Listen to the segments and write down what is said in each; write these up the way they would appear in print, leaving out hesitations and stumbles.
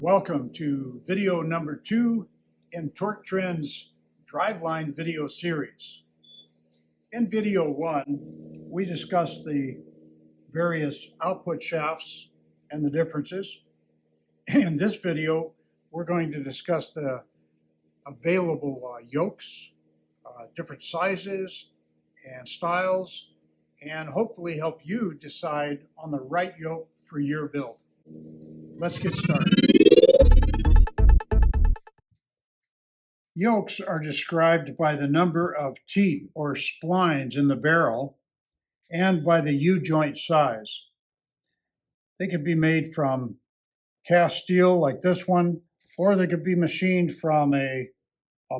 Welcome to video number 2 in Torque Trend's Driveline video series. In video 1, we discussed the various output shafts and the differences. In this video, we're going to discuss the available yokes, different sizes and styles, and hopefully help you decide on the right yoke for your build. Let's get started. Yokes are described by the number of teeth or splines in the barrel and by the U-joint size. They could be made from cast steel like this one, or they could be machined from a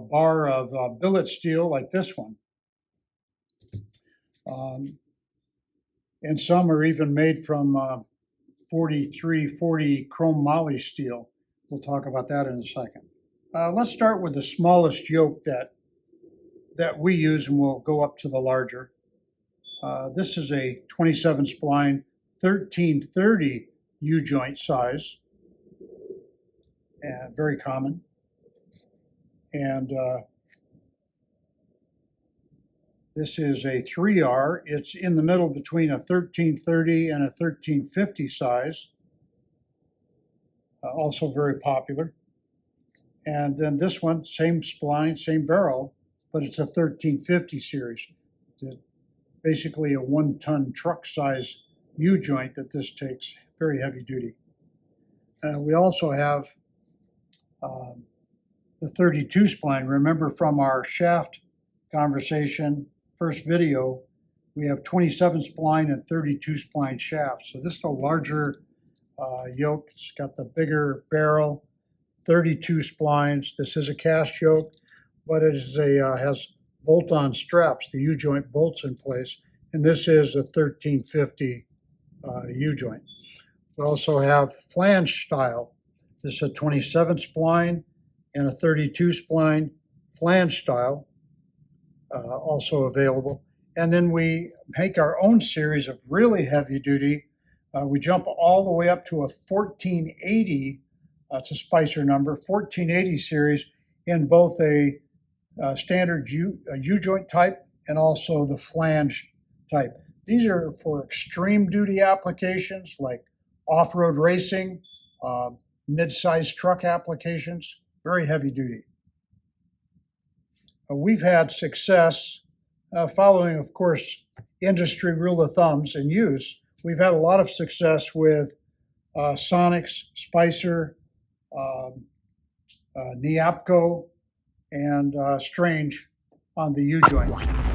bar of billet steel like this one. And some are even made from 4340 chrome moly steel. We'll talk about that in a second. Let's start with the smallest yoke that we use, and we'll go up to the larger. This is a 27 spline 1330 U-joint size, and very common. And this is a 3R. It's in the middle between a 1330 and a 1350 size. Also very popular. And then this one, same spline, same barrel, but it's a 1350 series. It's basically a 1-ton truck size U-joint that this takes, very heavy duty. We also have the 32 spline. Remember from our shaft conversation, first video, we have 27 spline and 32 spline shafts. So this is a larger yoke. It's got the bigger barrel, 32 splines. This is a cast yoke, but it is has bolt-on straps. The U-joint bolts in place, and this is a 1350 U-joint. We also have flange style. This is a 27 spline and a 32 spline flange style, also available. And then we make our own series of really heavy duty. We jump all the way up to a 1480. It's a Spicer number, 1480 series, in both a standard U-joint type and also the flange type. These are for extreme duty applications like off-road racing, mid-sized truck applications, very heavy duty. We've had success following, of course, industry rule of thumbs and use. We've had a lot of success with Sonics, Spicer, Neapco, and Strange on the U-joints.